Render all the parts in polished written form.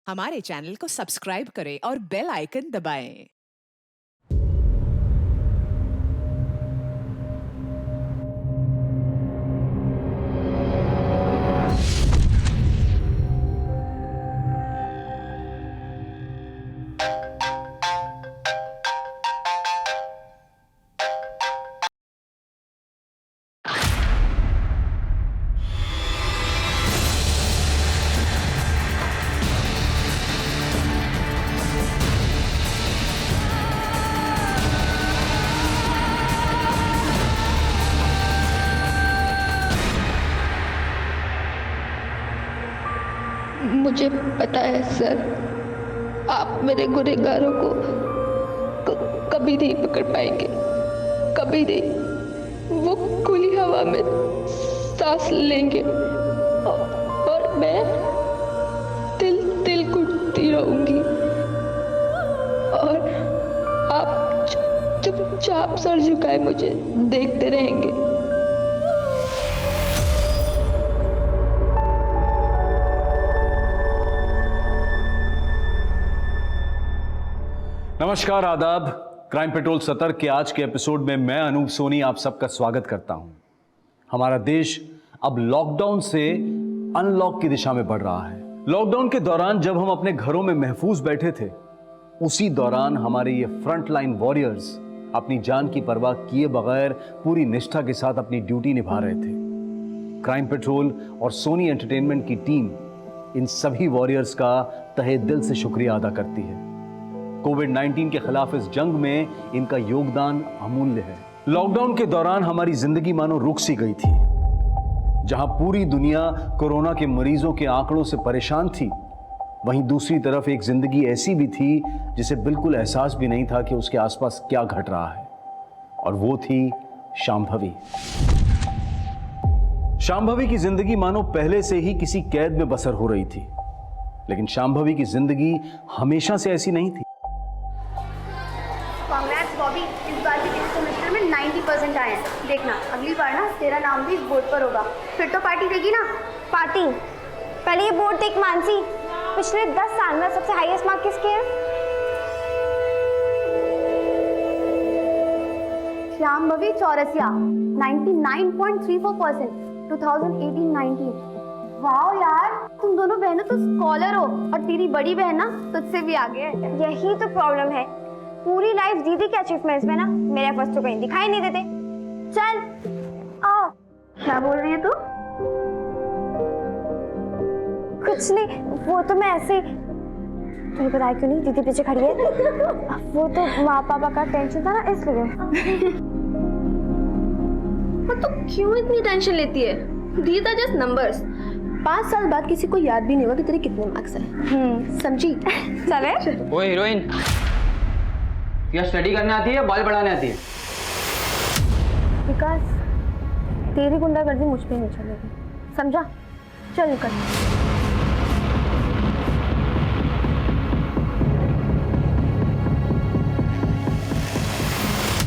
हमारे चैनल को सब्सक्राइब करें और बेल आइकन दबाएं। मुझे पता है सर, आप मेरे गुनहगारों को कभी नहीं पकड़ पाएंगे, कभी नहीं। वो खुली हवा में सांस लेंगे और मैं दिल घुटती रहूंगी और आप चुपचाप सर झुकाए मुझे देखते रहेंगे। नमस्कार, आदाब। क्राइम पेट्रोल सतर्क के आज के एपिसोड में मैं अनूप सोनी आप सबका स्वागत करता हूं। हमारा देश अब लॉकडाउन से अनलॉक की दिशा में बढ़ रहा है। लॉकडाउन के दौरान जब हम अपने घरों में महफूज बैठे थे, उसी दौरान हमारे ये फ्रंट लाइन वॉरियर्स अपनी जान की परवाह किए बगैर पूरी निष्ठा के साथ अपनी ड्यूटी निभा रहे थे। क्राइम पेट्रोल और सोनी एंटरटेनमेंट की टीम इन सभी वॉरियर्स का तहे दिल से शुक्रिया अदा करती है। कोविड-19 के खिलाफ इस जंग में इनका योगदान अमूल्य है। लॉकडाउन के दौरान हमारी जिंदगी मानो रुक सी गई थी। जहां पूरी दुनिया कोरोना के मरीजों के आंकड़ों से परेशान थी, वहीं दूसरी तरफ एक जिंदगी ऐसी भी थी जिसे बिल्कुल एहसास भी नहीं था कि उसके आसपास क्या घट रहा है, और वो थी शांभवी। शांभवी की जिंदगी मानो पहले से ही किसी कैद में बसर हो रही थी, लेकिन शांभवी की जिंदगी हमेशा से ऐसी नहीं थी। कांग्रेस बॉबी, इस बार भी तेरे सेमेस्टर में 90% आए हैं। देखना अगली बार ना तेरा नाम भी इस बोर्ड पर होगा, फिर तो पार्टी देगी ना। पार्टी? पहले ये बोर्ड देख मानसी, पिछले 10 साल में सबसे हाईएस्ट मार्क किसके हैं? शांभवी चौरसिया 99.34%, 2018-19। वाह यार, तुम दोनों बहनों तो स्कॉलर हो, और तेरी बड़ी बहन ना तुझसे भी आगे है। यही तो प्रॉब्लम है, पूरी लाइफ दीदी के अचीवमेंट्स में ना मेरे एफर्ट्स तो कहीं दिखाई नहीं देते। चल आओ। क्या बोल रही है तू? कुछ नहीं, वो तो मैं ऐसे ही। तुम्हें पता है क्यों नहीं, दीदी पीछे खड़ी है। वो तो माँ पापा का टेंशन था ना, इसलिए। पर तू क्यों इतनी टेंशन लेती है? These are just numbers। 5 साल बाद किसी को याद भी नहीं होगा कि तेरे कितने मार्क्स हैं। समझी? चले। ओ हीरोइन, क्या स्टडी करने आती है या बाल बढ़ाने आती है? विकास, तेरी गुंडागर्दी मुझ पे नहीं चलेगी, समझा? चल निकल।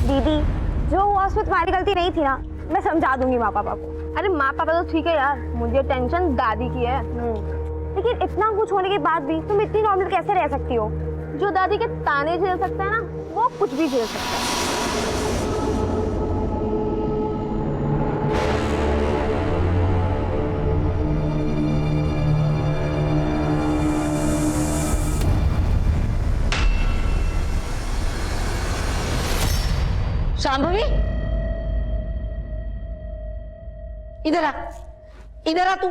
दीदी, जो हुआ उसमें तुम्हारी गलती नहीं थी ना, मैं समझा दूंगी माँ पापा को। अरे माँ पापा तो ठीक है यार, मुझे टेंशन दादी की है। लेकिन इतना कुछ होने के बाद भी तुम इतनी नॉर्मल कैसे रह सकती हो? जो दादी के ताने झेल सकता है ना, वो कुछ भी झेल सकता है। शांभवी, इधर आ, इधर आ तू।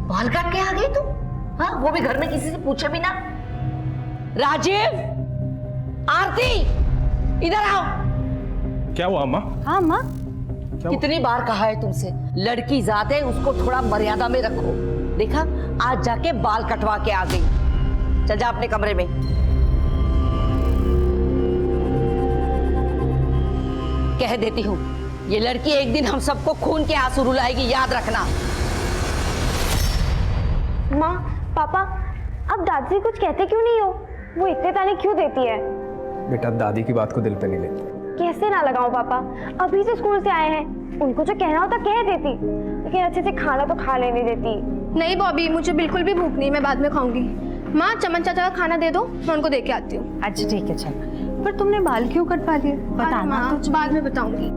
बाल काट के आ गई तू? हाँ, वो भी घर में किसी से पूछे भी ना। राजीव, आरती, इधर आओ। क्या हुआ अम्मा? हाँ माँ। कितनी बार कहा है तुमसे, लड़की जात है, उसको थोड़ा मर्यादा में रखो। देखा, आज जाके बाल कटवा के आ गई। चल जा अपने कमरे में। कह देती हूँ, ये लड़की एक दिन हम सबको खून के आंसू रुलाएगी, याद रखना। माँ, पापा, अब दादी से कुछ कहते क्यों नहीं हो? वो इतने ताने क्यों देती है? बेटा, दादी की बात को दिल पे नहीं लेती। कैसे ना लगाऊं पापा, अभी से स्कूल से आए हैं, उनको जो कहना होता कह देती, लेकिन अच्छे से खाना तो खा लेने देती। नहीं बॉबी, मुझे बिल्कुल भी भूख नहीं, मैं बाद में खाऊंगी। माँ, चमन चाचा का खाना दे दो, मैं उनको दे के आती हूँ। अच्छा ठीक है, चल। पर तुमने बाल क्यों कटवा दिए? बताना तो। बाद में बताऊंगी।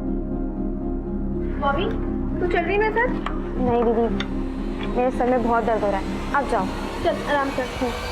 बॉबी, तू चल रही मेरे साथ? नहीं दीदी, मेरे सर में बहुत दर्द हो रहा है, आप जाओ। चल आराम कर।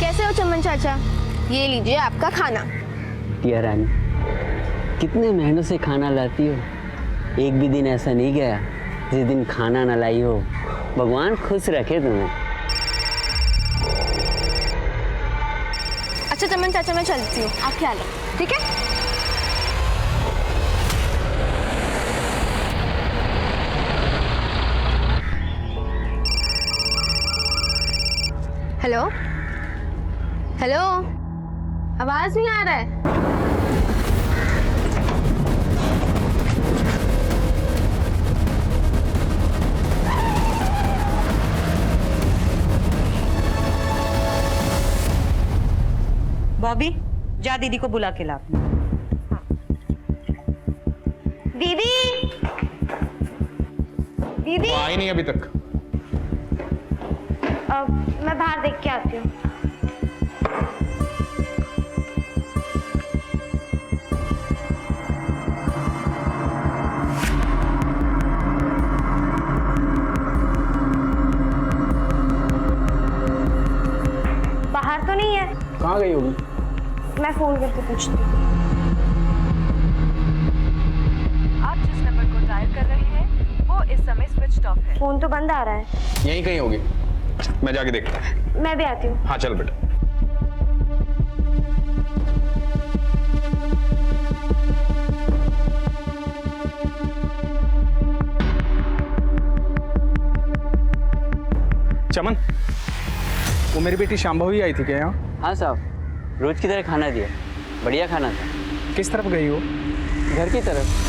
कैसे हो चमन चाचा? ये लीजिए आपका खाना। टिया रानी, कितने मेहनत से खाना लाती हो, एक भी दिन ऐसा नहीं गया जिस दिन खाना ना लाई हो। भगवान खुश रखे तुम्हें। अच्छा चमन चाचा, मैं चलती हूँ, आप ख्याल रखो, ठीक है? हेलो हेलो, आवाज नहीं आ रहा है। बॉबी, जा दीदी को बुला के ला। दीदी, दीदी आई नहीं अभी तक। मैं बाहर देख के आती हूँ। बाहर तो नहीं है। कहाँ गई होगी? मैं फोन करके पूछती हूँ। आप जिस नंबर को डायल कर रहे हैं वो इस समय स्विच ऑफ है। फोन तो बंद आ रहा है। यहीं कहीं होगी, मैं जाके देखता हूँ। मैं भी आती हूँ। हाँ चल बेटा। चमन, वो मेरी बेटी शांभवी आई थी क्या यहाँ? हाँ साहब, रोज की तरह खाना दिया, बढ़िया खाना था। किस तरफ गई हो? घर की तरफ।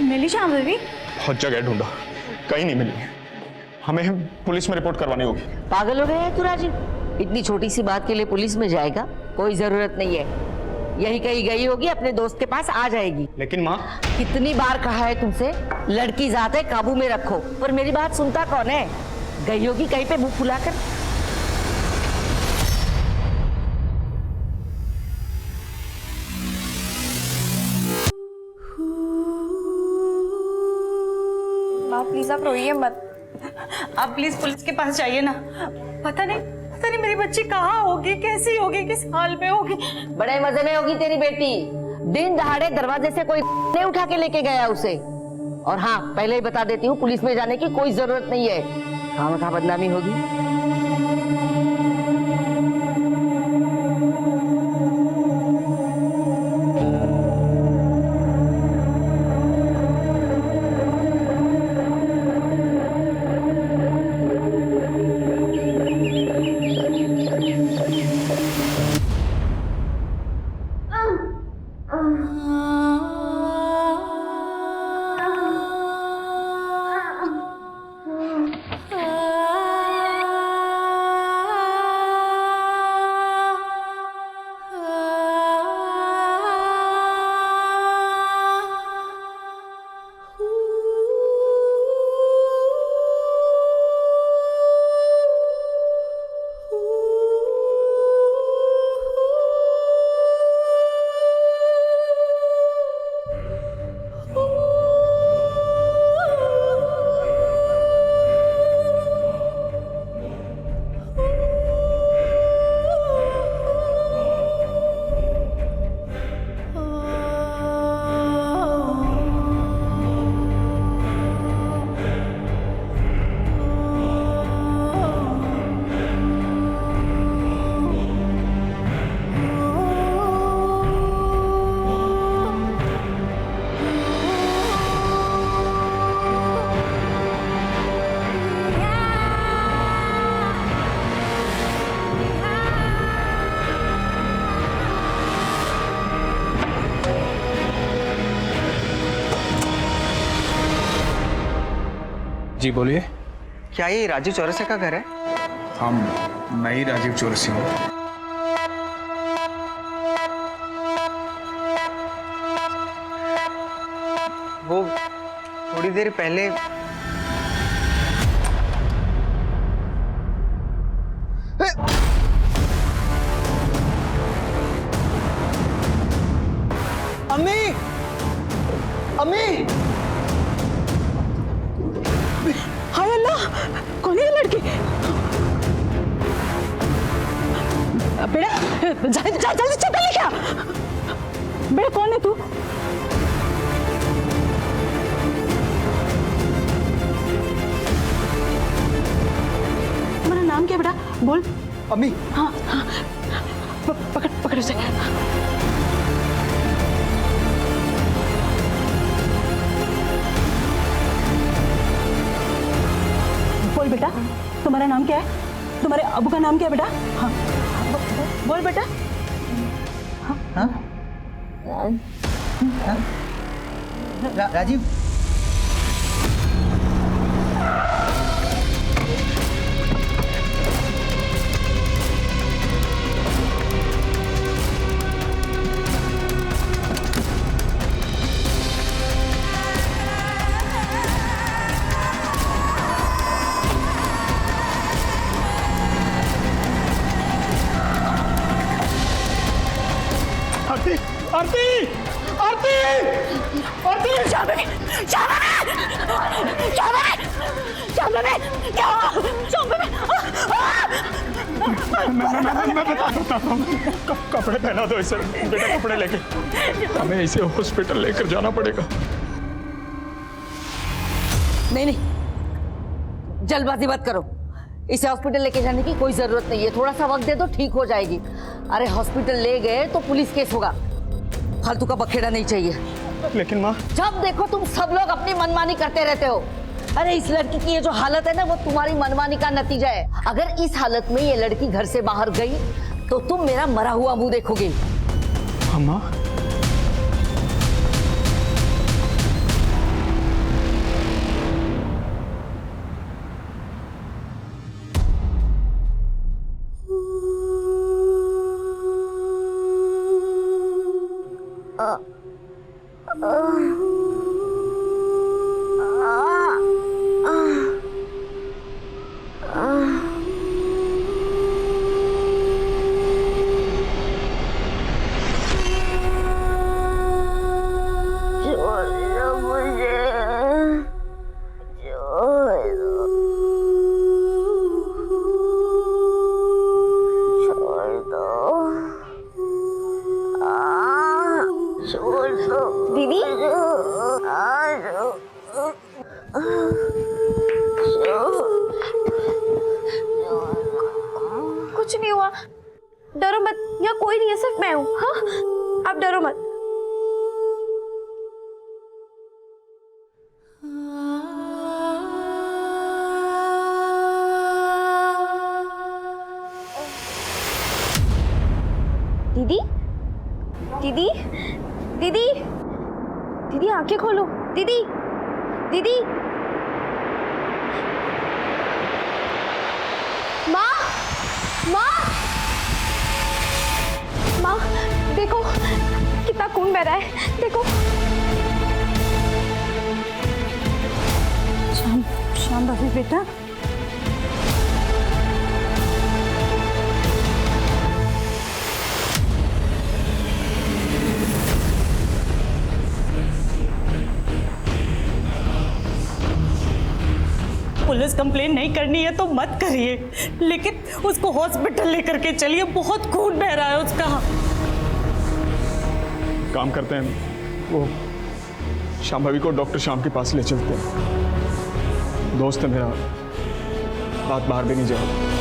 मिली शांभवी? बहुत जगह ढूंढा, कहीं नहीं मिली। हमें पुलिस में रिपोर्ट करवानी होगी। पागल हो गया है तू राजन? इतनी छोटी सी बात के लिए पुलिस में जाएगा? कोई जरूरत नहीं है, यही कहीं गई होगी, अपने दोस्त के पास आ जाएगी। लेकिन माँ, कितनी बार कहा है तुमसे, लड़की जात है, काबू में रखो, पर मेरी बात सुनता कौन है? गई होगी कहीं पे मुंह फुलाकर। प्लीज आप रोइए मत। आप प्लीज पुलिस के पास जाइए ना। पता नहीं मेरी बच्ची कहाँ होगी, कैसी होगी, किस हाल में होगी। बड़े मजे में होगी तेरी बेटी। दिन दहाड़े दरवाजे से कोई नहीं उठा के लेके गया उसे। और हाँ, पहले ही बता देती हूँ, पुलिस में जाने की कोई जरूरत नहीं है, खामखा बदनामी होगी। जी बोलिए। क्या ये राजीव चौरसिया का घर है? हम मैं ही राजीव चौरसिया हूँ। वो थोड़ी देर पहले अम्मी, अम्मी, हाय अल्लाह, कौन है ये लड़की? बेटा जल्दी चप्पल लेके आ। बेटा कौन है तू? तुम्हारा नाम क्या बेटा? बोल। अम्मी। हाँ हाँ, पकड़ पकड़ उसे। बोल बेटा, तुम्हारा नाम क्या है? तुम्हारे अबू का नाम क्या है बेटा? हाँ बोल बेटा। हाँ? राजीव। आरती, आरती, आरती, मैं बता हूँ। कपड़े पहना दो इसे, बेटा कपड़े लेके हमें इसे हॉस्पिटल लेकर जाना पड़ेगा। नहीं नहीं, जल्दबाजी मत करो। इसे हॉस्पिटल लेके जाने की कोई जरूरत नहीं है, थोड़ा सा वक्त दे दो, ठीक हो जाएगी। अरे हॉस्पिटल ले गए तो पुलिस केस होगा, फालतू का बखेड़ा नहीं चाहिए। लेकिन माँ, जब देखो तुम सब लोग अपनी मनमानी करते रहते हो। अरे इस लड़की की ये जो हालत है ना, वो तुम्हारी मनमानी का नतीजा है। अगर इस हालत में ये लड़की घर से बाहर गई तो तुम मेरा मरा हुआ मुंह देखोगे। अम्मा, दीदी कुछ नहीं हुआ, डरो मत, यहाँ कोई नहीं है, सिर्फ मैं हूँ। हाँ आप डरो मत। दीदी दीदी दीदी दीदी आंखें खोलो। दीदी दीदी, माँ माँ माँ, देखो कितना खून बह रहा है, देखो। शाम शाम बाबू बेटा, पुलिस कंप्लेन नहीं करनी है तो मत करिए, लेकिन उसको हॉस्पिटल लेकर के चलिए, बहुत खून बह रहा है उसका। काम करते हैं, वो शांभवी को डॉक्टर श्याम के पास ले चलते हैं। दोस्त है मेरा, बात बाहर भी नहीं जाएगी।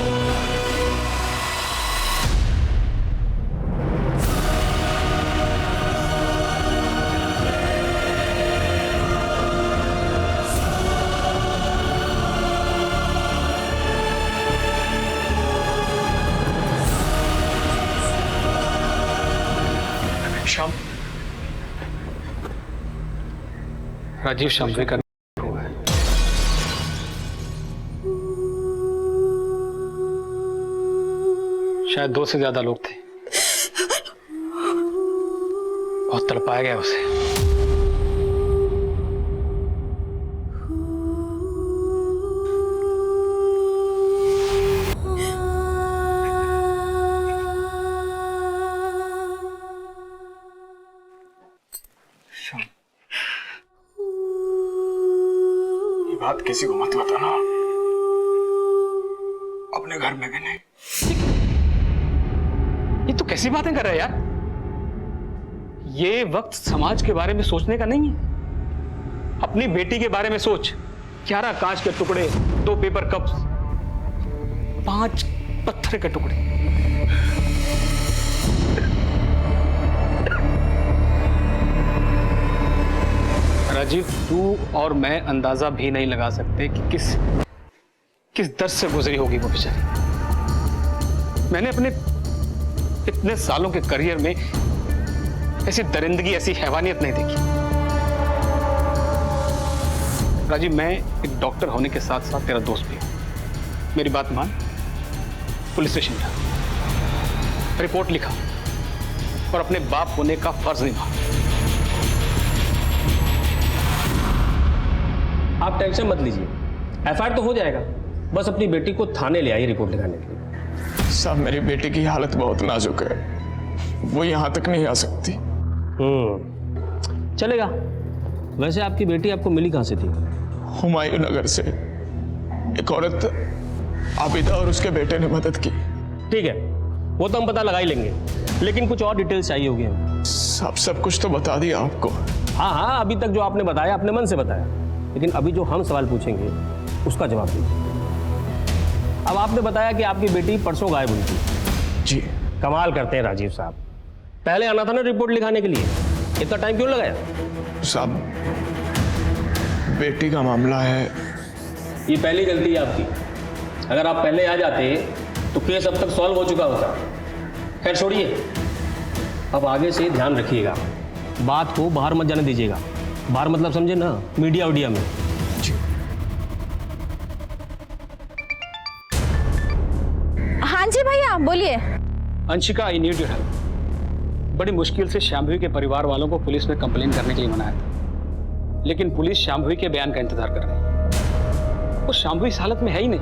श्याम, राजीव शामवे का हुआ है। शायद 2 से ज्यादा लोग थे। बहुत तड़पाया गया उसे। ये बात किसी को मत बताना, अपने घर में भी नहीं। ये तो कैसी बातें कर रहा है यार? ये वक्त समाज के बारे में सोचने का नहीं है। अपनी बेटी के बारे में सोच। 11 कांच के टुकड़े, 2 पेपर कप्स, 5 पत्थर के टुकड़े। राजीव, तू और मैं अंदाजा भी नहीं लगा सकते कि किस दर्द से गुजरी होगी वो बेचारी। मैंने अपने इतने सालों के करियर में ऐसी दरिंदगी, ऐसी हैवानियत नहीं देखी। राजीव, मैं एक डॉक्टर होने के साथ साथ तेरा दोस्त भी हूं। मेरी बात मान, पुलिस स्टेशन जा, रिपोर्ट लिखा और अपने बाप होने का फर्ज निभा। आप टेंशन मत लीजिए, एफआईआर तो हो जाएगा। बस अपनी बेटी को थाने ले आइए रिपोर्ट लिखाने के लिए। साहब, मेरी बेटी की हालत बहुत नाजुक है, वो यहाँ तक नहीं आ सकती। चलेगा। वैसे आपकी बेटी आपको मिली कहाँ से थी? हुमायूं नगर से एक औरत आबिदा और उसके बेटे ने मदद की। ठीक है, वो तो हम पता लगा ही लेंगे, लेकिन कुछ और डिटेल्स चाहिए होगी हमें। सब कुछ तो बता दिया आपको। हाँ, अभी तक जो आपने बताया अपने मन से बताया, लेकिन अभी जो हम सवाल पूछेंगे उसका जवाब दीजिए। अब आपने बताया कि आपकी बेटी परसों गायब हुई थी। जी। कमाल करते हैं राजीव साहब, पहले आना था ना रिपोर्ट लिखाने के लिए, इतना टाइम क्यों लगाया? साहब, बेटी का मामला है। ये पहली गलती है आपकी। अगर आप पहले आ जाते तो केस अब तक सॉल्व हो चुका होता। खैर छोड़िए, अब आगे से ध्यान रखिएगा, बात को बाहर मत जाने दीजिएगा। बाहर मतलब समझे ना, मीडिया उडिया में। हाँ जी भैया, बोलिए। Anshika, I need your help. बड़ी मुश्किल से शांभवी के परिवार वालों को पुलिस में कंप्लेन करने के लिए मनाया था, लेकिन पुलिस शांभवी के बयान का इंतजार कर रही है। वो शांभवी इस हालत में है ही नहीं।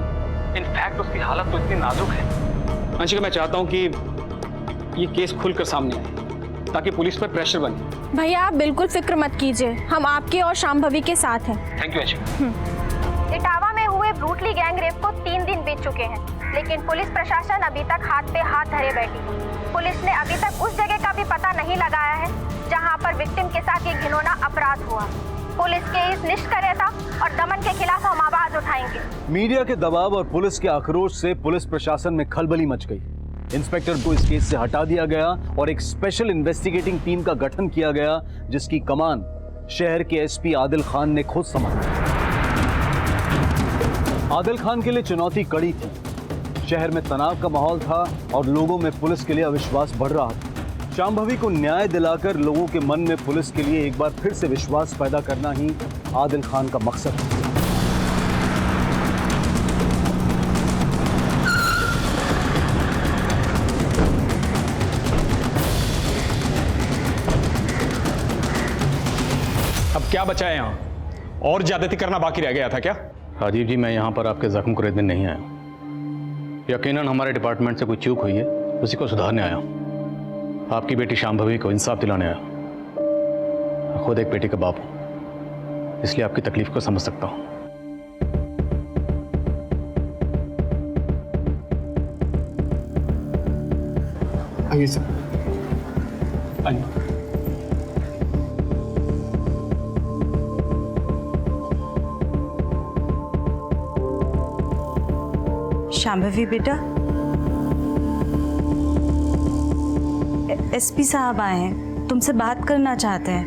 इनफैक्ट उसकी हालत तो इतनी नाजुक है। अंशिका, मैं चाहता हूं कि ये केस खुलकर सामने आए ताकि पुलिस पर प्रेशर बने। भैया आप बिल्कुल फिक्र मत कीजिए, हम आपके और शांभवी के साथ हैं। Thank you Anshika. इटावा में हुए ब्रूटली गैंग रेप को 3 दिन बीत चुके हैं, लेकिन पुलिस प्रशासन अभी तक हाथ पे हाथ धरे बैठी है। पुलिस ने अभी तक उस जगह का भी पता नहीं लगाया है जहां पर विक्टिम के साथ ये घिनौना अपराध हुआ। पुलिस के इस निष्क्रियता और दमन के खिलाफ हम आवाज उठाएंगे। मीडिया के दबाव और पुलिस के आक्रोश से पुलिस प्रशासन में खलबली मच गई। इंस्पेक्टर को इस केस से हटा दिया गया और एक स्पेशल इन्वेस्टिगेटिंग टीम का गठन किया गया, जिसकी कमान शहर के एसपी आदिल खान ने खुद संभाला। आदिल खान के लिए चुनौती कड़ी थी। शहर में तनाव का माहौल था और लोगों में पुलिस के लिए अविश्वास बढ़ रहा था। शांभवी को न्याय दिलाकर लोगों के मन में पुलिस के लिए एक बार फिर से विश्वास पैदा करना ही आदिल खान का मकसद था। अब क्या बचा है यहाँ? और ज्यादती करना बाकी रह गया था क्या? राजीव जी, मैं यहाँ पर आपके जख्म को रेतने नहीं आया। यकीनन हमारे डिपार्टमेंट से कोई चूक हुई है, उसी को सुधारने आया हूँ। आपकी बेटी शांभवी को इंसाफ दिलाने आया। खुद एक बेटी का बाप हूँ, इसलिए आपकी तकलीफ को समझ सकता हूँ। आइए सर। आइए। शांभवी बेटा, एसपी साहब आए हैं, तुमसे बात करना चाहते हैं।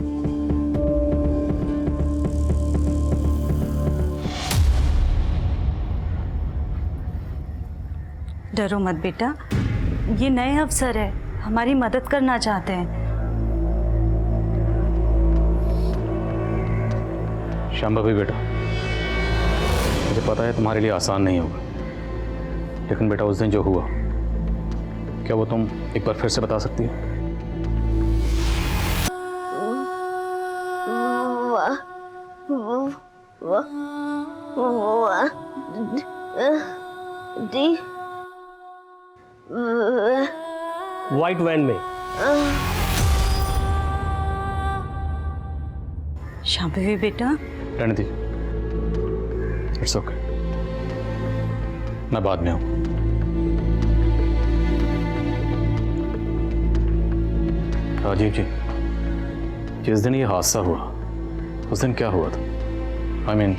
डरो मत बेटा, ये नए अफसर है, हमारी मदद करना चाहते हैं। शांभवी बेटा, मुझे पता है तुम्हारे लिए आसान नहीं होगा, लेकिन बेटा उस दिन जो हुआ क्या वो तुम एक बार फिर से बता सकती हो? व्हाइट वैन में। शांभवी बेटा, रहने दीजिए, इट्स ओके, मैं बाद में आऊँ। राजीव जी, जिस दिन ये हादसा हुआ उस दिन क्या हुआ था? आई मीन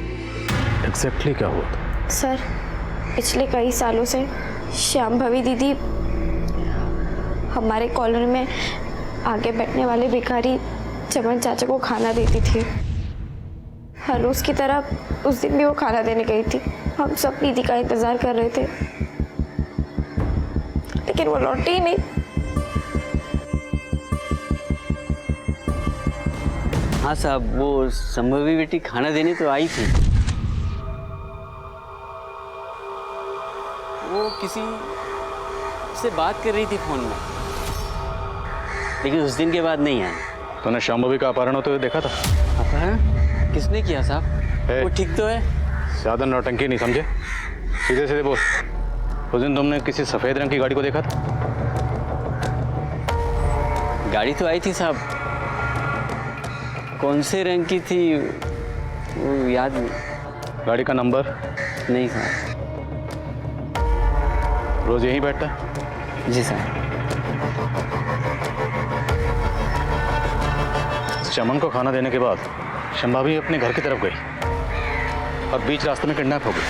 एग्जैक्टली क्या हुआ था? सर, पिछले कई सालों से शांभवी दीदी हमारे कॉलोनी में आगे बैठने वाले भिखारी चमन चाचा को खाना देती थी। हर रोज की तरह उस दिन भी वो खाना देने गई थी। हम सब दीदी का इंतजार कर रहे थे, लेकिन वो लौटी ही नहीं। हाँ साहब, वो संभवी बेटी खाना देने तो आई थी। वो किसी से बात कर रही थी फोन में, लेकिन उस दिन के बाद नहीं आई। तूने शांभवी का अपहरण होते हुए देखा था? अपहरण किसने किया साहब? वो ठीक तो है। ज्यादा नौटंकी नहीं समझे, सीधे सीधे बोल। उस दिन तुमने किसी सफेद रंग की गाड़ी को देखा था? गाड़ी तो आई थी साहब, कौन से रंग की थी वो याद नहीं। गाड़ी का नंबर? नहीं साहब। रोज यहीं बैठता है? जी साहब। चमन को खाना देने के बाद शांभवी अपने घर की तरफ गई और बीच रास्ते में किडनैप हो गई।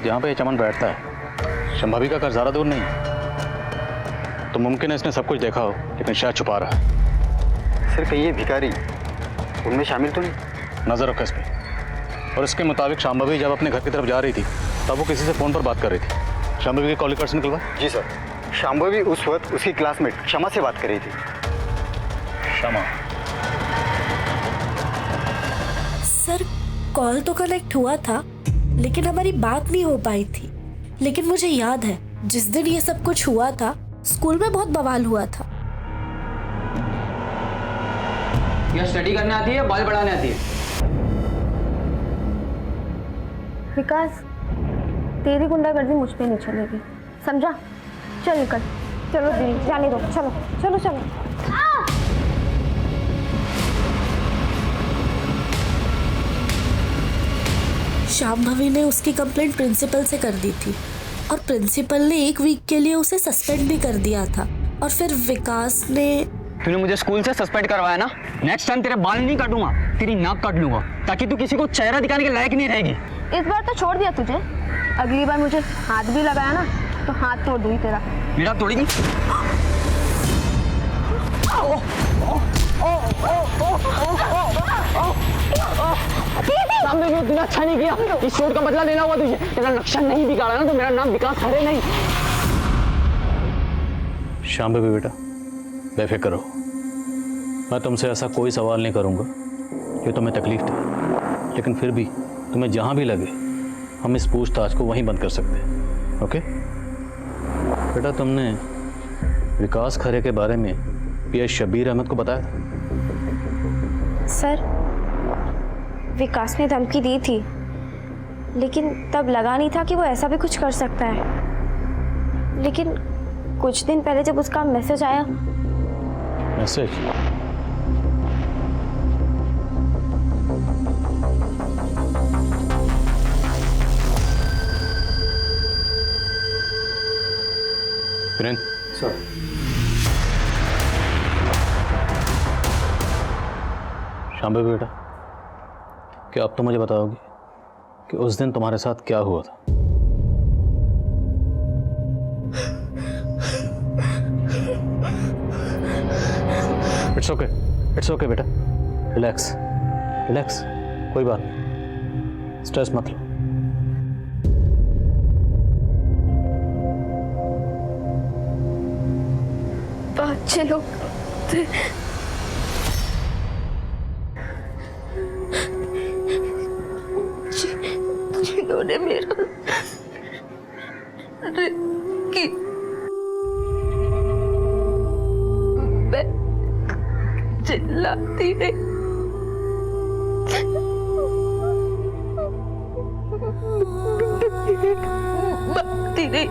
जहां पे चमन बैठता है शांभवी का घर ज्यादा दूर नहीं, तो मुमकिन है इसने सब कुछ देखा हो, लेकिन शायद छुपा रहा है। सर, कहीं ये भिखारी उनमें शामिल तो नहीं? नजर रखो इस पे। और इसके मुताबिक शांभवी जब अपने घर की तरफ जा रही थी तब वो किसी से फोन पर बात कर रही थी। शांभवी के कॉल रिकॉर्ड्स निकलवा? जी सर, शांभवी उस वक्त उसकी क्लासमेट क्षमा से बात कर रही थी। क्षमा? सर, कॉल तो कनेक्ट हुआ था, लेकिन हमारी बात नहीं हो पाई थी। लेकिन मुझे याद है जिस दिन ये सब कुछ हुआ था, स्कूल में बहुत बवाल हुआ था। क्या स्टडी करने आती है, बाल बढ़ाने आती है? विकास, तेरी गुंडागर्दी मुझ पे नहीं चलेगी, समझा? चल निकल, चलो दिल जाने दो, चलो चलो चलो। शांभवी ने उसकी कंप्लेंट प्रिंसिपल से कर दी थी और प्रिंसिपल ने 1 वीक के लिए उसे सस्पेंड भी कर दिया था। और फिर विकास ने... तूने मुझे स्कूल से सस्पेंड करवाया ना, नेक्स्ट टाइम तेरे बाल नहीं काटूंगा, तेरी नाक काट लूंगा, ताकि तू किसी को चेहरा दिखाने के लायक नहीं रहेगी। इस बार तो छोड़ दिया तुझे, अगली बार मुझे हाथ भी लगाया ना तो हाथ तोड़ दूंगी तेरा। मेरा तोड़ेगी? सामने भी उतना अच्छा नहीं किया, इस चोट का बदला लेना हुआ तुझे। तेरा नक्शा नहीं बिगाड़ा ना तो मेरा नाम विकास हरे नहीं। शांभवी बेटा, बेफिक्र रहो, मैं तुमसे ऐसा कोई सवाल नहीं करूंगा जो तुम्हें तकलीफ दे, लेकिन फिर भी तुम्हें जहां भी लगे हम इस पूछताछ को वहीं बंद कर सकते हैं। ओके बेटा, तुमने विकास खरे के बारे में पीएस शबीर अहमद को बताया था? सर, विकास ने धमकी दी थी, लेकिन तब लगा नहीं था कि वो ऐसा भी कुछ कर सकता है। लेकिन कुछ दिन पहले जब उसका मैसेज आया... मैसेज? वीरेंद्र सर, शांभवी बेटा, क्या अब तो मुझे बताओगे कि उस दिन तुम्हारे साथ क्या हुआ था? इट्स ओके बेटा, रिलैक्स रिलैक्स, कोई बात नहीं, स्ट्रेस मत लो। अच्छे लोग थे, इन्होंने मेरा रिक्की, मैं चिल्लाती नहीं, भागती नहीं,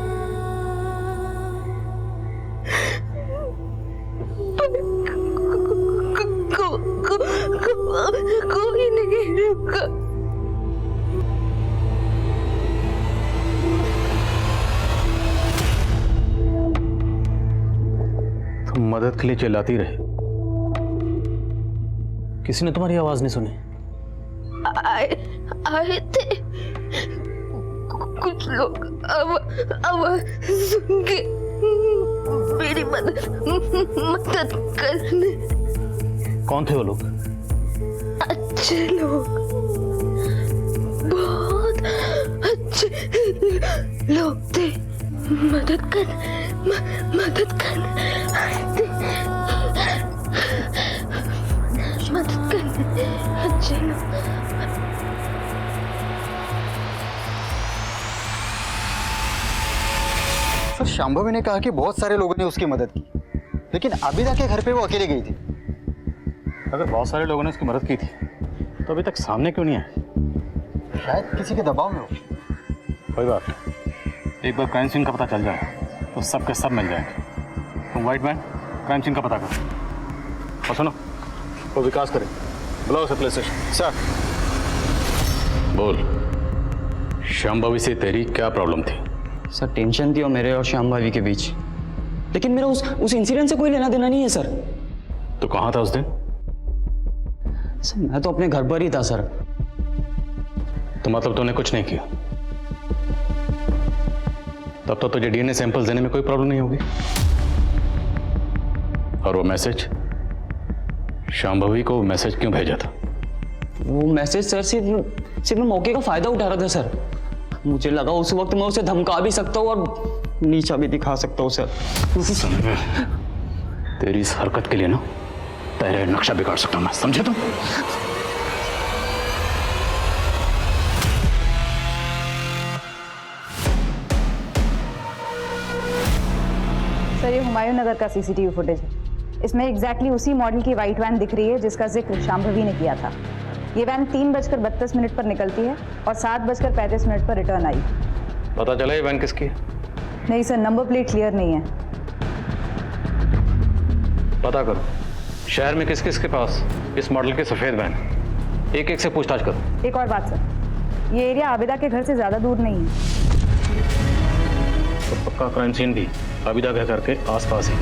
कोई नहीं रुका। तुम मदद के लिए चिल्लाती रहे, किसी ने तुम्हारी आवाज नहीं सुनी? आए थे कुछ लोग, आवाज सुन के मेरी मदद करने। कौन थे वो लोग? अच्छे लोग, बहुत अच्छे लोग थे, मदद करने आए थे, मदद करने अच्छे लोग। सर शांभवी ने कहा कि बहुत सारे लोगों ने उसकी मदद की, लेकिन आबिदा के घर पे वो अकेले गई थी। अगर बहुत सारे लोगों ने उसकी मदद की थी तो अभी तक सामने क्यों नहीं आए? शायद किसी के दबाव में हो। कोई बात नहीं, एक बार क्राइम सीन का पता चल जाए तो सब के सब मिल जाएंगे। तुम वाइट मैन क्राइम सीन का पता करो, और सुनो वो विकास करे, बुलाओ उसे पुलिस स्टेशन। सर। बोल, शांभवी से तेरी क्या प्रॉब्लम थी? सर टेंशन थी और मेरे और शांभवी के बीच, लेकिन मेरा उस इंसिडेंट से कोई लेना देना नहीं है सर। तो कहाँ था उस दिन? सर मैं तो अपने घर पर ही था सर। तो मतलब तूने कुछ नहीं किया? तब तो तुझे डीएनए सैंपल देने में कोई प्रॉब्लम नहीं होगी। और वो मैसेज, शांभवी को मैसेज क्यों भेजा था? वो मैसेज सर सिर्फ मैं मौके का फायदा उठा रहा था सर। मुझे लगा उस वक्त मैं उसे धमका भी सकता हूँ और नीचा भी दिखा सकता हूँ सर। तेरी इस हरकत के लिए ना तेरा नक्शा बिगाड़ सकता हूं मैं, समझे तुम? सर ये हुमायूं नगर का सीसीटीवी फुटेज है। इसमें एग्जैक्टली उसी मॉडल की वाइट वैन दिख रही है जिसका जिक्र शांभवी ने किया था। ये वैन 3:32 पर निकलती है और 7:35 पर रिटर्न आई। पता चला ये वैन किसकी है? नहीं सर, नंबर प्लेट क्लियर नहीं है। पता करो शहर में किस किस के पास इस मॉडल की सफेद वैन, एक से पूछताछ करो। एक और बात सर, ये एरिया आबिदा के घर से ज्यादा दूर नहीं है। तो पक्का क्राइम सीन भी आबिदा के घर के आसपास ही।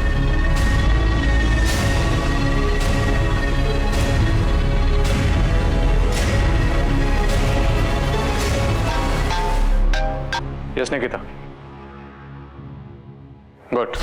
Yes Nikita, good.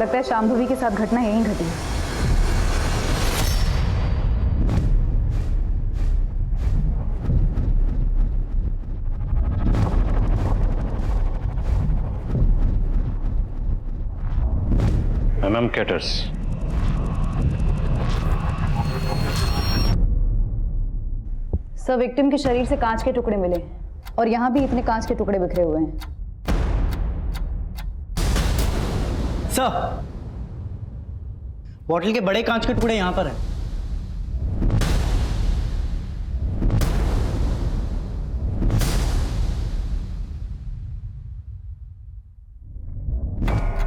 लगता है शांभवी के साथ घटना यहीं घटी है। MM Catters, सर विक्टिम के शरीर से कांच के टुकड़े मिले और यहाँ भी इतने कांच के टुकड़े बिखरे हुए हैं। सर बॉटल के बड़े कांच के टुकड़े यहाँ पर हैं।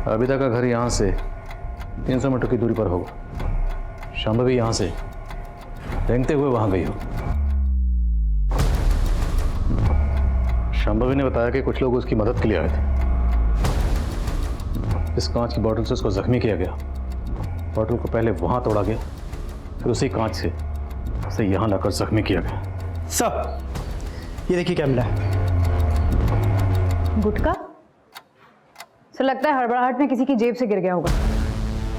आबिदा का घर यहाँ से 300 मीटर की दूरी पर होगा। शांभवी यहाँ से रेंगते हुए वहां गई हो। शांभवी ने बताया कि कुछ लोग उसकी मदद के लिए आए थे। इस कांच की बॉटल से उसको जख्मी किया गया। बॉटल को पहले वहां तोड़ा गया, फिर उसी कांच से उसे यहां लाकर जख्मी किया गया। सर ये देखिए क्या मिला है। गुटका? सर लगता है हड़बड़ाहट में किसी की जेब से गिर गया होगा।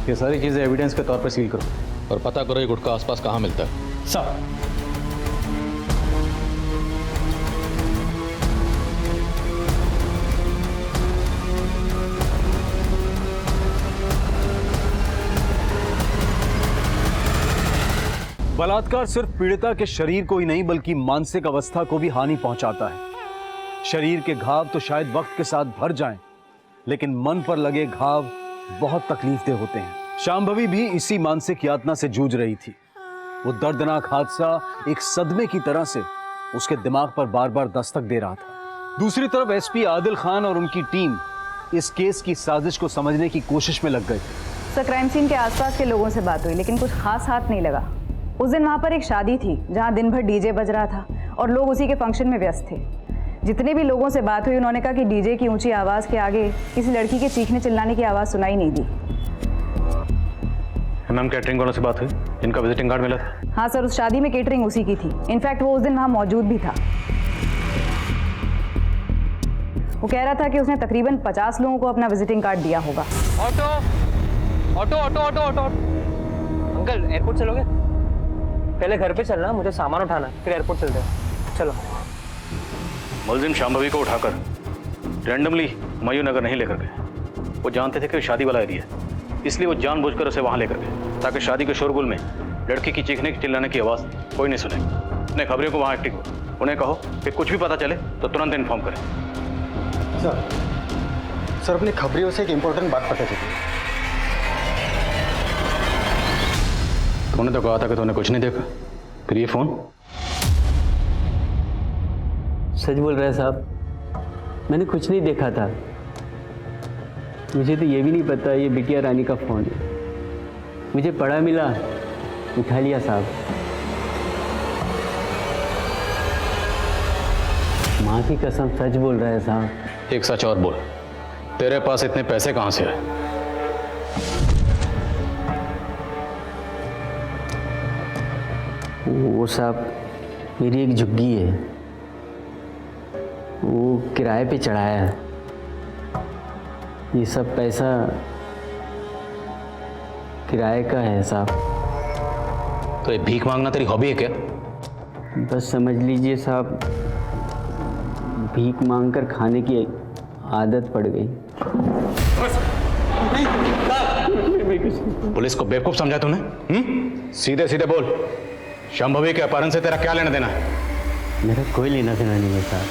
ये सारी चीज़ें एविडेंस के तौर पर सील करो और पता करो ये गुटखा आसपास कहाँ मिलता है। सर। बलात्कार सिर्फ पीड़िता के शरीर को ही नहीं बल्कि मानसिक अवस्था को भी हानि पहुंचाता है। शरीर के घाव तो शायद वक्त के साथ भर जाएं, लेकिन मन पर लगे घाव बहुत तकलीफदेह होते हैं। शांभवी भी इसी मानसिक यातना से जूझ रही थी। वो दर्दनाक हादसा एक सदमे की तरह से उसके दिमाग पर बार बार दस्तक दे रहा था। दूसरी तरफ एसपी आदिल खान और उनकी टीम इस केस की साजिश को समझने की कोशिश में लग गए थे। सर, क्राइम सीन के आसपास के लोगों से बात हुई लेकिन कुछ खास हाथ नहीं लगा। उस दिन वहाँ पर एक शादी थी जहाँ दिन भर डीजे बज रहा था और लोग उसी के फंक्शन में व्यस्त थे। जितने भी लोगों से बात हुई उन्होंने कहा कि डीजे की ऊंची आवाज़ के आगे किसी लड़की के चीखने चिल्लाने की आवाज़ सुनाई नहीं दी। मैम कैटरिंग वालों से बात हुई जिनका विजिटिंग कार्ड मिला था? हाँ सर, उस शादी में केटरिंग उसी की थी। इनफैक्ट वो उस दिन वहाँ मौजूद भी था। वो कह रहा था कि उसने तकरीबन 50 लोगों को अपना विजिटिंग कार्ड दिया होगा। Auto auto auto auto auto uncle, airport चलोगे? पहले घर पे चलना, मुझे सामान उठाना, फिर एयरपोर्ट चलते हैं। चलो। मुलजिम शांभवी को उठाकर रैंडमली हुमायूं नगर नहीं लेकर गए। वो जानते थे कि शादी वाला एरिया है, इसलिए वो जानबूझकर उसे वहां लेकर गए ताकि शादी के शोरगुल में लड़की की चीखने की चिल्लाने की आवाज़ कोई नहीं सुने। अपने खबरियों को वहाँ एक्टिव हो, उन्हें कहो कि कुछ भी पता चले तो तुरंत इन्फॉर्म करें। सर अपनी खबरियों से एक इम्पोर्टेंट बात पता चली। तूने तो कहा था कि तूने कुछ नहीं देखा, फिर ये फोन? सच बोल रहा है साहब, मैंने कुछ नहीं देखा था। मुझे तो ये भी नहीं पता ये बिटिया रानी का फोन है। मुझे पड़ा मिला, उठा लिया साहब। माँ की कसम सच बोल रहा है साहब। एक सच और बोल, तेरे पास इतने पैसे कहाँ से आए? वो साहब मेरी एक झुग्गी है, वो किराए पे चढ़ाया है। ये सब पैसा किराए का है साहब। तो ये भीख मांगना तेरी हॉबी है क्या? बस समझ लीजिए साहब, भीख मांगकर खाने की आदत पड़ गई। पुलिस को बेवकूफ समझा तूने? सीधे सीधे बोल, शांभवी के अपहरण से तेरा क्या लेना देना है? मेरा कोई लेना देना नहीं है साहब।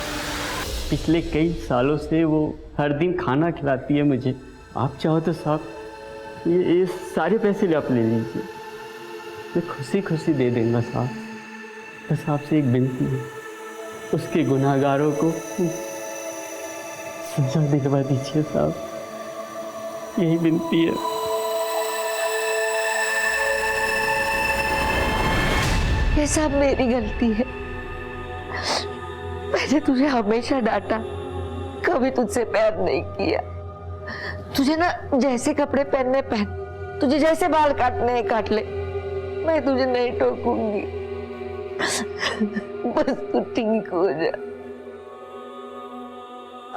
पिछले कई सालों से वो हर दिन खाना खिलाती है मुझे। आप चाहो तो साहब ये सारे पैसे आप ले लीजिए, मैं खुशी खुशी दे दूंगा साहब। बस आपसे एक विनती है, उसके गुनाहगारों को सजा दिलवा दीजिए साहब, यही विनती है। ये सब मेरी गलती है। मैंने तुझे हमेशा डांटा, कभी तुझसे प्यार नहीं किया। तुझे ना जैसे कपड़े पहनने पहन, तुझे जैसे बाल काटने काट ले, मैं तुझे नहीं टोकूंगी। बस तू ठीक हो जा।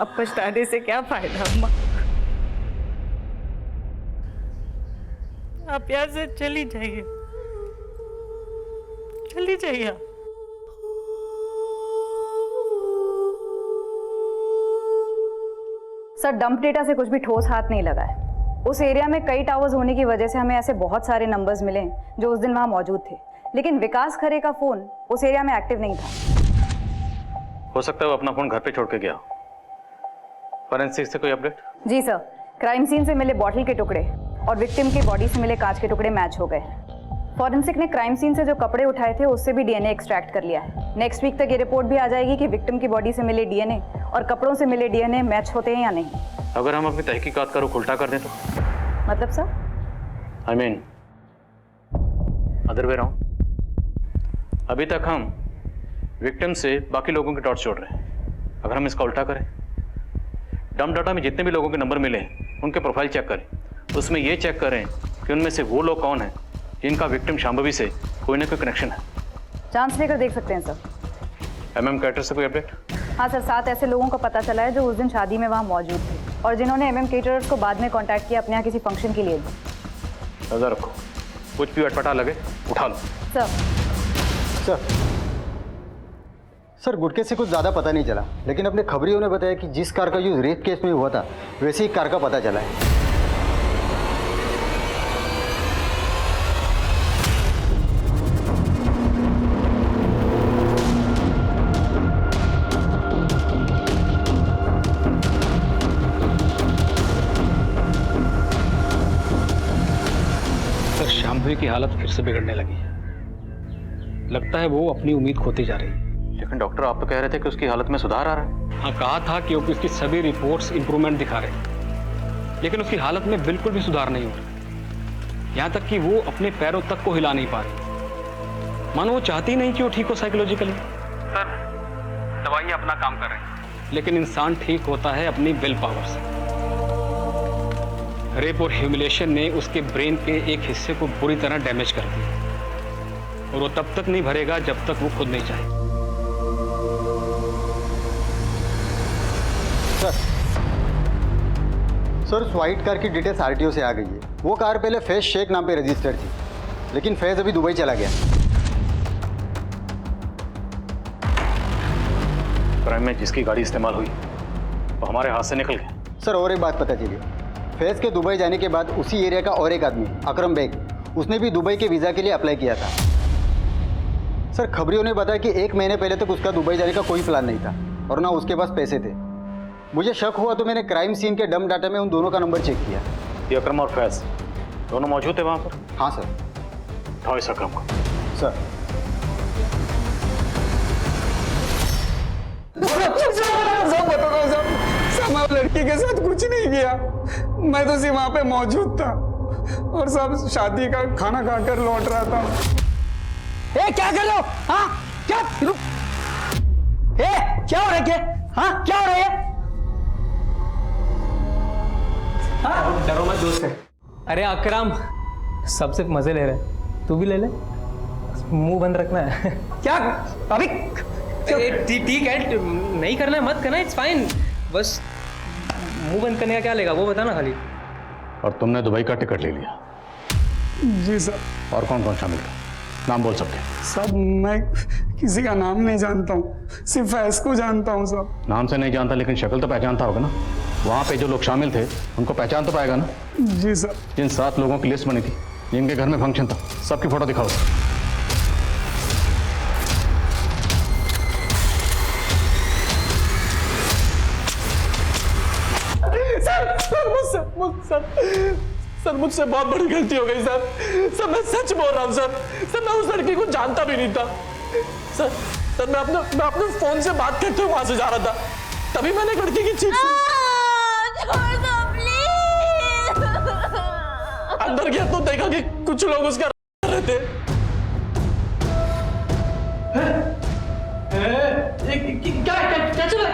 अब पछताने से क्या फायदा अम्मा? आप यहाँ से चली जाइए, चली जाइए। सर, डंप डेटा से कुछ भी ठोस हाथ नहीं लगा है। उस एरिया में कई टावर्स होने की वजह से हमें ऐसे बहुत सारे नंबर्स मिले जो उस दिन वहां मौजूद थे, लेकिन विकास खरे का फोन उस एरिया में एक्टिव नहीं था। हो सकता है वो अपना फोन घर पे छोड़ के गया। फॉरेंसिक से कोई अपडेट? जी सर, क्राइम सीन से मिले बॉटल के टुकड़े और विक्टिम की बॉडी से मिले कांच के टुकड़े मैच हो गए। फॉरेंसिक ने क्राइम सीन से जो कपड़े उठाए थे उससे भी डीएनए एक्सट्रैक्ट कर लिया है। नेक्स्ट वीक तक ये रिपोर्ट भी आ जाएगी कि विक्टिम की बॉडी से मिले डीएनए और कपड़ों से मिले डीएनए मैच होते हैं या नहीं। अगर हम अपनी तहकीकात का रुख उल्टा कर दें तो? मतलब sir? I mean, other way round. अभी तक हम विक्टिम से बाकी लोगों के डॉट्स जोड़ रहे हैं। अगर हम इसका उल्टा करें, डंप डाटा में जितने भी लोगों के नंबर मिले उनके प्रोफाइल चेक करें, उसमें ये चेक करें कि उनमें से वो लोग कौन हैं जिनका विक्टिम शांभवी से कोई ना कोई कनेक्शन है। चांस लेकर देख सकते हैं सर। MM कैटर से कोई अपडेट? हाँ सर, 7 ऐसे लोगों का पता चला है जो उस दिन शादी में वहाँ मौजूद थे और जिन्होंने MM केटरर्स को बाद में कांटेक्ट किया अपने यहाँ किसी फंक्शन के लिए। नजर रखो, कुछ भी अटपटा लगे उठा लो। सर सर गुटके से कुछ ज़्यादा पता नहीं चला, लेकिन अपने खबरियों ने बताया कि जिस कार का यूज रेप केस में हुआ था वैसे ही कार का पता चला है। सर, शांभवी की हालत फिर से बिगड़ने लगी है। लगता है वो अपनी उम्मीद खोती जा रही है। लेकिन डॉक्टर आप तो कह रहे थे कि उसकी हालत में सुधार आ रहा है। हाँ, कहा था क्योंकि उसकी सभी रिपोर्ट्स इंप्रूवमेंट दिखा रहे हैं, लेकिन उसकी हालत में बिल्कुल भी सुधार नहीं हो रहा। यहाँ तक कि वो अपने पैरों तक को हिला नहीं पा रही, मानो वो चाहती नहीं कि वो ठीक हो साइकोलॉजिकली। सर, दवाइयाँ अपना काम कर रही हैं, लेकिन इंसान ठीक होता है अपनी विल पावर से। रेप और ह्यूमिलेशन ने उसके ब्रेन के एक हिस्से को बुरी तरह डैमेज कर दिया, और वो तब तक नहीं भरेगा जब तक वो खुद नहीं चाहे। सर उस व्हाइट कार की डिटेल्स आरटीओ से आ गई है। वो कार पहले फैज शेख नाम पे रजिस्टर्ड थी, लेकिन फैज अभी दुबई चला गया। क्राइम में जिसकी गाड़ी इस्तेमाल हुई वो हमारे हाथ से निकल गया। सर और एक बात पता चली, फैज के दुबई जाने के बाद उसी एरिया का और एक आदमी अकरम बेग, उसने भी दुबई के वीज़ा के लिए अप्लाई किया था। सर खबरियों ने बताया कि 1 महीने पहले तक उसका दुबई जाने का कोई प्लान नहीं था और ना उसके पास पैसे थे। मुझे शक हुआ तो मैंने क्राइम सीन के डम डाटा में उन दोनों का नंबर चेक किया। ये अकरम और फैज दोनों मौजूद थे वहाँ पर? हाँ सर। उठाओ इस अकरम को। सर सब लड़की के साथ कुछ नहीं किया, मैं तो सिर्फ वहाँ पे मौजूद था और सब शादी का खाना खाकर लौट रहा था। ए क्या कर रहे हो? हाँ क्या? ए क्या हो रहा है? हाँ क्या हो रहा है? हाँ? डरो मत दोस्त है। अरे अकरम, सबसे मजे ले रहे, तू भी ले ले, मुंह बंद रखना है। क्या अभी? ठीक है, नहीं करना है मत करना, इट्स फाइन, बस मुंह बंद करने का क्या लेगा वो बताना खाली। और तुमने दुबई का टिकट ले लिया? जी सर। और कौन कौन शामिल था? नाम बोल सकते? सब मैं किसी का नाम नहीं जानता हूँ, सिर्फ फैज को जानता हूँ सब। नाम से नहीं जानता लेकिन शक्ल तो पहचानता होगा ना? वहाँ पे जो लोग शामिल थे उनको पहचान तो पाएगा ना? जी सर। जिन 7 लोगों की लिस्ट बनी थी, जिनके घर में फंक्शन था, सबकी फोटो दिखाओ। सर मुझसे बहुत बड़ी गलती हो गई सर मैं सच बोल रहा हूँ सर मैं उस लड़की को जानता भी नहीं था सर मैं अपने फोन से बात करते हुए वहां से जा रहा था, तभी मैंने एक लड़की की चीख सुनी। अंदर गया तो देखा कि कुछ लोग उसका कर रहे थे। क्या चल रहा?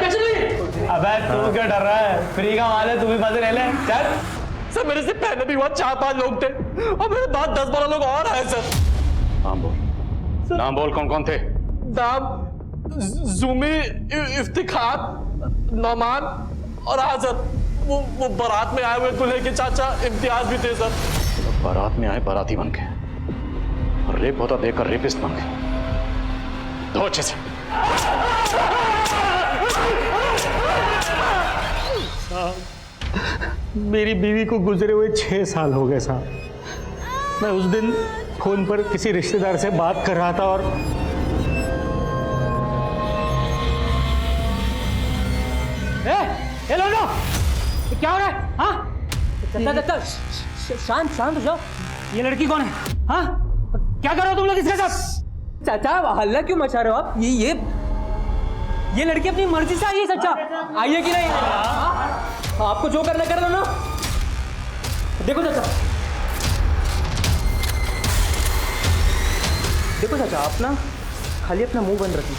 अबे तू क्यों डर रहा है? फ्री का माल है, तू भी मजे ले ले। चल। सर मेरे से पहले भी वहां 4-5 लोग थे और मेरे बाद 10-12 लोग और आए सर। नाम बोल, नाम बोल, कौन कौन थे? नाम जुमी, इफ्तिखार, नौमान और आजर। वो बारात में आए हुए दूल्हे के चाचा इम्तियाज भी थे सर। बारात में आए बाराती बन के और रेप होता देखकर रेपिस्ट बन गए। दो अच्छे से। मेरी बीवी को गुजरे हुए 6 साल हो गए साहब। मैं उस दिन फोन पर किसी रिश्तेदार से बात कर रहा था और हेलो नो, क्या हो रहा है? हाँ शांत हो जाओ। ये लड़की कौन है? हाँ क्या कर रहे हो तुम लोग इसके साथ? चाचा हल्ला क्यों मचा रहे हो आप? ये लड़की अपनी मर्जी से आई है चाचा, आई है कि नहीं? आपको जो करना कर लो ना। देखो चाचा, आप ना खाली अपना मुंह बंद रखिए।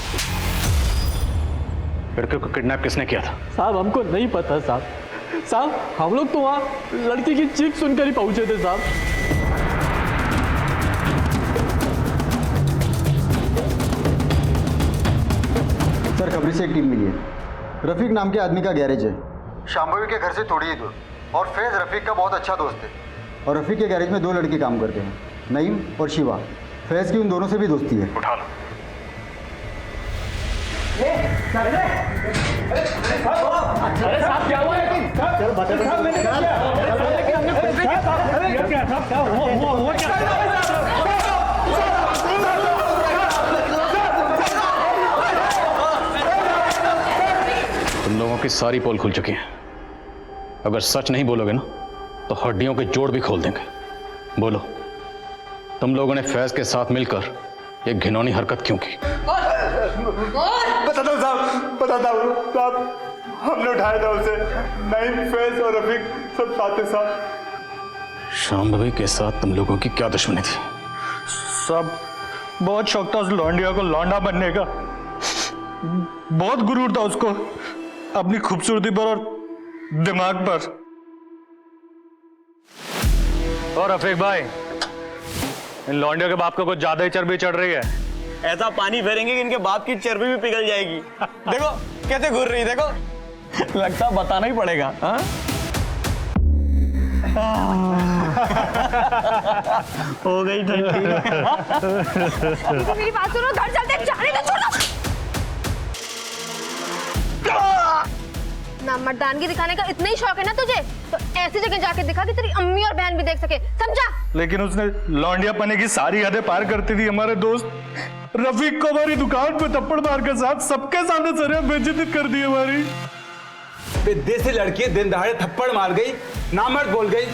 लड़के को किडनैप किसने किया था? साहब हमको नहीं पता साहब हम लोग तो वहाँ लड़की की चीख सुनकर ही पहुंचे थे साहब। सर खबरी से एक टीम मिली है। रफीक नाम के आदमी का गैरेज है, शांभवी के घर से थोड़ी ही दूर, और फैज रफीक का बहुत अच्छा दोस्त है। और रफ़ीक के गैरेज में 2 लड़के काम करते हैं, नईम और शिवा। फैज़ की उन दोनों से भी दोस्ती है। उठा लो। अरे साहब क्या हुआ है? तुम लोगों की सारी पोल खुल चुकी हैं। अगर सच नहीं बोलोगे ना तो हड्डियों के जोड़ भी खोल देंगे। बोलो, तुम लोगों ने फैज के साथ मिलकर ये घिनौनी हरकत क्यों की? बताता हूँ साहब, बताता हूँ साहब। हमने उठाया था उसे, नईम, फैज और रफीक सब साथ ही साथ। शांभवी के साथ तुम लोगों की क्या दुश्मनी थी? सब बहुत शौक था उस लौंडिया को लौंडा बनने का। बहुत गुरूर था उसको अपनी खूबसूरती पर और दिमाग पर। और रफीक भाई, इन लौंडियों के बाप को कुछ ज्यादा ही चर्बी चढ़ रही है। ऐसा पानी फेरेंगे कि इनके बाप की चर्बी भी पिघल जाएगी। देखो कैसे घूर रही, देखो लगता बताना ही पड़ेगा। हाँ? हो गई ठंडी। मेरी बात सुनो, घर चलते, जाने दो, छोड़ो। ना मर्दानगी दिखाने का इतना ही शौक है ना तुझे, तो ऐसी जगह जाके दिखा कि तेरी अम्मी और बहन भी देख सके, समझा? लेकिन उसने लौंडिया पने की सारी हदें पार करती थी। हमारे दोस्त रफीक को हमारी दुकान पे थप्पड़ मार के साथ सबके सामने सर बेइज्जती कर दी हमारी। देसी लड़की दिन दहाड़े थप्पड़ मार गई, नामर्द बोल गई,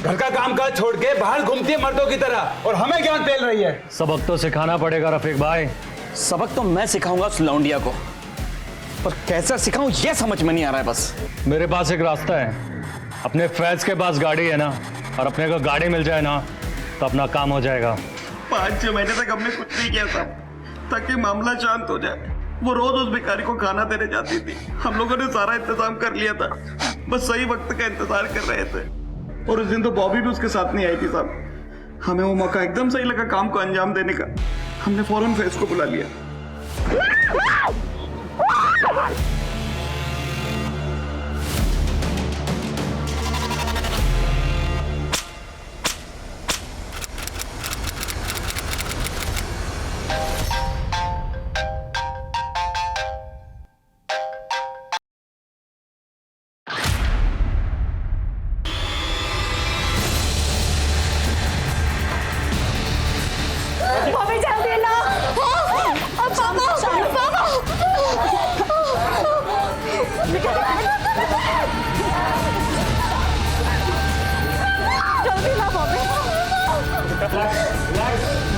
घर का काम काज छोड़ के बाहर घूमती है मर्दों की तरह, और हमें क्या पेल रही है। सबक तो सिखाना पड़ेगा रफीक भाई। सबक तो मैं सिखाऊंगा उस लौंडिया को, पर कैसे सिखाऊं ये समझ में नहीं आ रहा है। बस मेरे पास एक रास्ता है। अपने फैज के पास गाड़ी है ना, और अपने को गाड़ी मिल जाए ना तो अपना काम हो जाएगा। 5-6 महीने तक हमने कुछ नहीं किया था ताकि मामला शांत हो जाए। वो रोज उस भिखारी को खाना देने जाती थी। हम लोगों ने सारा इंतजाम कर लिया था, बस सही वक्त का इंतजार कर रहे थे। और उस दिन तो बॉबी भी उसके साथ नहीं आई थी साहब। हमें वो मौका एकदम सही लगा काम को अंजाम देने का। हमने फौरन फैज को बुला लिया।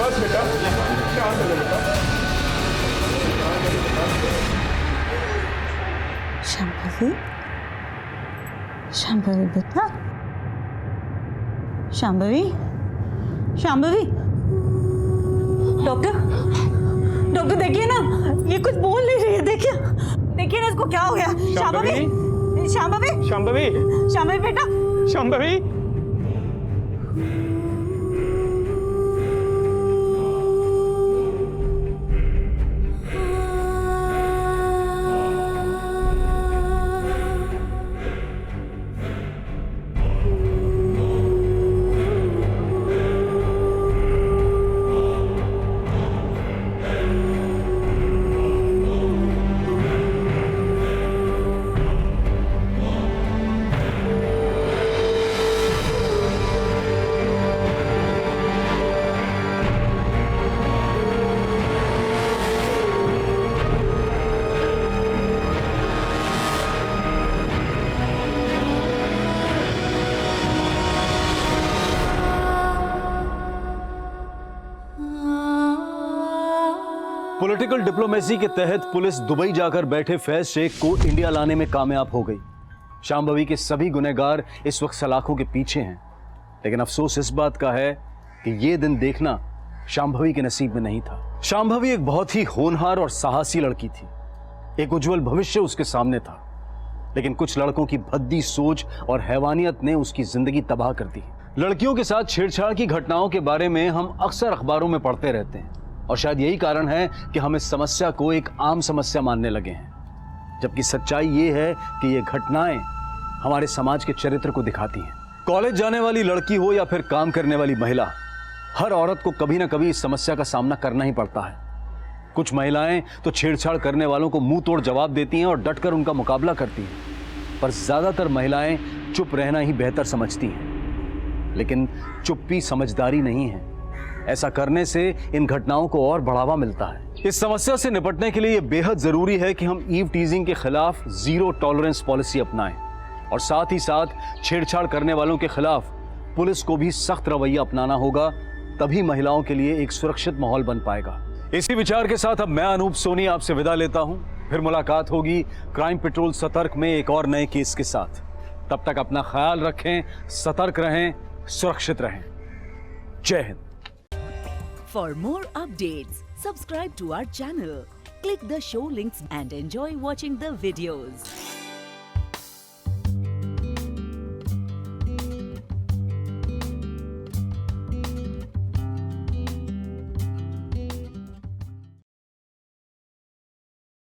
बस बेटा, शांत हो बेटा। शांभवी, शांभवी बेटा, शांभवी, शांभवी। डॉक्टर, डॉक्टर देखिए ना, ये कुछ बोल नहीं रही है। देखिए, देखिए ना इसको क्या हो गया। शांभवी, शांभवी, शांभवी, शांभवी बेटा, शांभवी। पॉलिटिकल डिप्लोमेसी के तहत पुलिस दुबई जाकर बैठे फैज शेख को इंडिया लाने में कामयाब हो गई। शांभवी के सभी गुनहगार इस वक्त सलाखों के पीछे हैं, लेकिन अफसोस इस बात का है कि यह दिन देखना शांभवी के नसीब में नहीं था। शांभवी एक बहुत ही होनहार और साहसी लड़की थी। एक उज्जवल भविष्य उसके सामने था, लेकिन कुछ लड़कों की भद्दी सोच और हैवानियत ने उसकी जिंदगी तबाह कर दी। लड़कियों के साथ छेड़छाड़ की घटनाओं के बारे में हम अक्सर अखबारों में पढ़ते रहते हैं, और शायद यही कारण है कि हम इस समस्या को एक आम समस्या मानने लगे हैं, जबकि सच्चाई ये है कि ये घटनाएं हमारे समाज के चरित्र को दिखाती हैं। कॉलेज जाने वाली लड़की हो या फिर काम करने वाली महिला, हर औरत को कभी ना कभी इस समस्या का सामना करना ही पड़ता है। कुछ महिलाएं तो छेड़छाड़ करने वालों को मुंह तोड़ जवाब देती हैं और डटकर उनका मुकाबला करती हैं, पर ज्यादातर महिलाएं चुप रहना ही बेहतर समझती हैं। लेकिन चुप्पी समझदारी नहीं है। ऐसा करने से इन घटनाओं को और बढ़ावा मिलता है। इस समस्या से निपटने के लिए यह बेहद जरूरी है कि हम ईव टीजिंग के खिलाफ जीरो टॉलरेंस पॉलिसी अपनाएं और साथ ही साथ छेड़छाड़ करने वालों के खिलाफ पुलिस को भी सख्त रवैया अपनाना होगा। तभी महिलाओं के लिए एक सुरक्षित माहौल बन पाएगा। इसी विचार के साथ अब मैं अनूप सोनी आपसे विदा लेता हूं। फिर मुलाकात होगी क्राइम पेट्रोल सतर्क में एक और नए केस के साथ। तब तक अपना ख्याल रखें, सतर्क रहें, सुरक्षित रहें। जय Hind. For more updates, subscribe to our channel, click the show links and enjoy watching the videos.